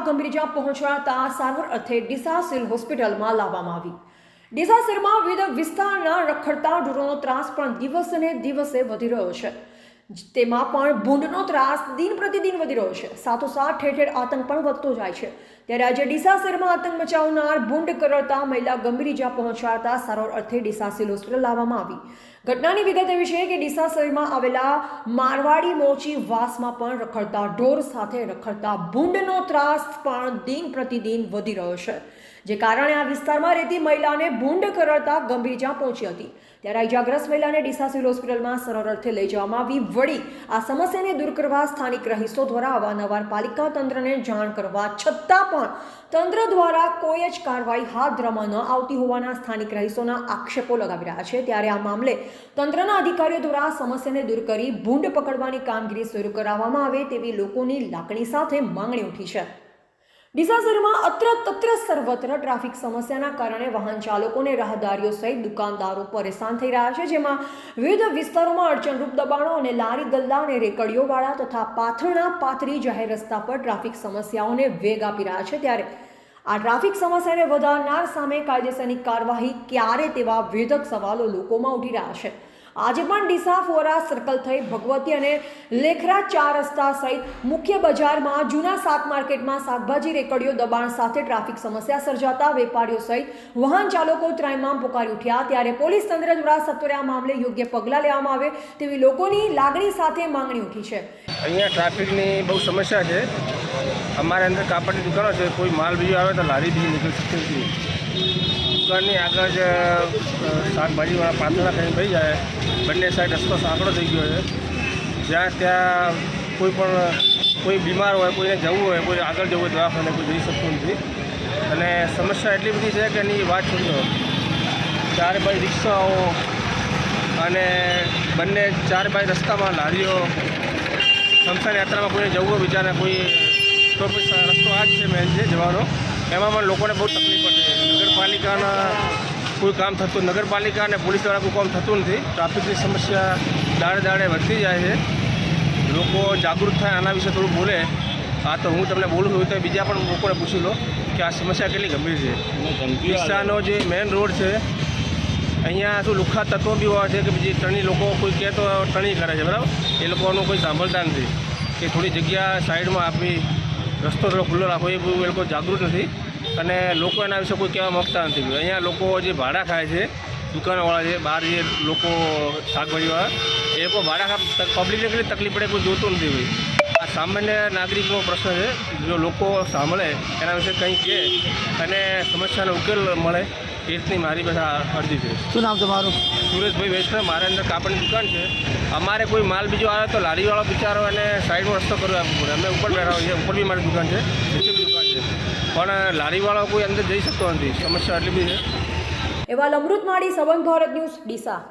ગંભીર ઇજા પહોંચાડતા સારવાર અર્થે ડીસા સિવિલ હોસ્પિટલમાં લાવવામાં આવી। ડીસા શહેરમાં વિવિધ વિસ્તારના રખડતા ઢોરોનો ત્રાસ પણ દિવસે ને દિવસે વધી રહ્યો છે। તેમાં પણ ભૂંડનો ત્રાસ દિન પ્રતિદિન વધી રહ્યો છે। સાથોસાથ ઠેર ઠેર આતંક પણ વધતો જાય છે। ત્યારે આજે ડીસા શહેરમાં આતંક મચાવનાર ભૂંડ કરડતા મહિલા ગંભીર ઇજા પહોંચાડતા સારવાર અર્થે ડીસા સિવિલ હોસ્પિટલ લાવવામાં આવી। ઘટનાની વિગત એવી છે કે ડીસા શહેરમાં આવેલા મારવાડી મોચી વાસમાં પણ રખડતા ઢોર સાથે રખડતા ભૂંડનો ત્રાસ પણ દિન પ્રતિદિન વધી રહ્યો છે, જે કારણે આ વિસ્તારમાં રહેતી મહિલાને ભૂંડ કરડતા ગંભીર ઇજા પહોંચી હતી। ત્યારે ઇજાગ્રસ્ત મહિલાને ડીસા સિવિલ હોસ્પિટલમાં સારવાર અર્થે લઈ જવામાં આવી। વળી આ સમસ્યાને દૂર કરવા સ્થાનિક રહીશો દ્વારા અવારનવાર પાલિકા તંત્રને જાણ કરવા છતાં પણ તંત્ર દ્વારા કોઈ જ કાર્યવાહી હાથ ધરવામાં ન આવતી હોવાના સ્થાનિક રહીશોના આક્ષેપો લગાવી રહ્યા છે। ત્યારે આ મામલે તંત્રના અધિકારીઓ દ્વારા સમસ્યાને દૂર કરી ભૂંડ પકડવાની કામગીરી શરૂ કરાવવામાં આવે તેવી લોકોની લાગણી સાથે માંગણી ઉઠી છે। ડીસા શહેરમાં અત્ર તત્ર સર્વત્ર ટ્રાફિક સમસ્યાના કારણે વાહન ચાલકોને રાહદારીઓ સહિત દુકાનદારો પરેશાન થઈ રહ્યા છે, જેમાં વિવિધ વિસ્તારોમાં અડચણરૂપ દબાણો અને લારી ગલ્લા અને રેકડીઓવાળા તથા પાથરણા પાથરી જાહેર રસ્તા પર ટ્રાફિક સમસ્યાઓને વેગ આપી રહ્યા છે। ત્યારે આ ટ્રાફિક સમસ્યાને વધારનાર સામે કાયદેસરની કાર્યવાહી ક્યારે તેવા વેધક સવાલો લોકોમાં ઉઠી રહ્યા છે। આજે પણ ડીસા ફોરા સર્કલ થઈ ભગવતી અને લેખરા 4 રસ્તા સહિત મુખ્ય બજારમાં જૂના શાક માર્કેટમાં શાકભાજી રેકડીઓ દબાણ સાથે ટ્રાફિક સમસ્યા સર્જાતા વેપારીઓ સહિત વાહન ચાલકો ત્રાહિમામ પોકારી ઉઠ્યા। ત્યારે પોલીસ તંત્ર દ્વારા સત્વરે આ મામલે યોગ્ય પગલાં લેવામાં આવે તેવી લોકોની લાગણી સાથે માંગણી ઉઠી છે। અહીંયા ટ્રાફિકની બહુ સમસ્યા છે। અમારે અંદર કાપડની દુકાનો છે, કોઈ માલ બીજો આવે તો લારી બીજી નીકળી શકતી નથી। દુકાનની આગળ જ શાકભાજીવાળા પાથરણા થઈને થઈ જાય, બંને સાઈડ રસ્તો સાંકડો થઈ ગયો છે। જ્યાં ત્યાં કોઈ બીમાર હોય, કોઈને જવું હોય, કોઈ આગળ જવું હોય દવાખાને કોઈ જઈ શકતું નથી। અને સમસ્યા એટલી બધી છે કે એની વાત છોડો, ચારે બાજુ રિક્ષાઓ અને બંને ચારે બાજુ રસ્તામાં લારીઓ, શમશાન યાત્રામાં કોઈને જવું હોય બિચારા કોઈ તો પછી રસ્તો આ જ છે મેન છે જવાનો, એમાં પણ લોકોને બહુ તકલીફ પડે છે। નગરપાલિકાના કોઈ કામ થતું, નગરપાલિકા અને પોલીસ દ્વારા કોઈ કામ થતું નથી। ટ્રાફિકની સમસ્યા દાડે દાડે વધતી જાય છે। લોકો જાગૃત થાય, આના વિશે થોડું બોલે। હા, તો હું તમને બોલું છું તો બીજા પણ લોકોને પૂછી લો કે આ સમસ્યા કેટલી ગંભીર છે। ડીસાનો જે મેઇન રોડ છે, અહીંયા શું લુખ્ખા તત્વો બી હોય છે કે બીજી ટણી લોકો કોઈ કહે તો ટણી કરે છે, બરાબર? એ લોકોનું કોઈ સાંભળતા નથી કે થોડી જગ્યા સાઈડમાં આપી રસ્તો થોડો ખુલ્લો રાખવો, એ બહુ એ લોકો જાગૃત નથી અને લોકો એના વિશે કોઈ કહેવા માગતા નથી। અહીંયા લોકો જે ભાડા ખાય છે, દુકાનોવાળા છે, બહાર જે લોકો શાકભાજીવાળા, એ લોકો ભાડા પબ્લિકને કેટલી તકલીફ પડે કોઈ જોતું નથી ભાઈ। આ સામાન્ય નાગરિકનો પ્રશ્ન છે। જો લોકો સાંભળે, એના વિશે કંઈ કહે અને સમસ્યાનો ઉકેલ મળે, એ રીતની મારી બધા અરજી છે। શું નામ તમારું? સુરેશભાઈ વૈષ્ણવ। મારે અંદર કાપડની દુકાન છે। અમારે કોઈ માલ બીજો આવે તો લારીવાળો બિચારો એને સાઈડમાં રસ્તો કરવો આપવો પડે। અમે ઉપર બેઠા હોઈએ, ઉપર બી મારી દુકાન છે, નીચે બી દુકાન છે, પણ લારીવાળો કોઈ અંદર જઈ શકતો નથી। સમસ્યા એટલી બધી છે। એવા અમૃત માળી, સંબંધ ભારત ન્યૂઝ, ડીસા।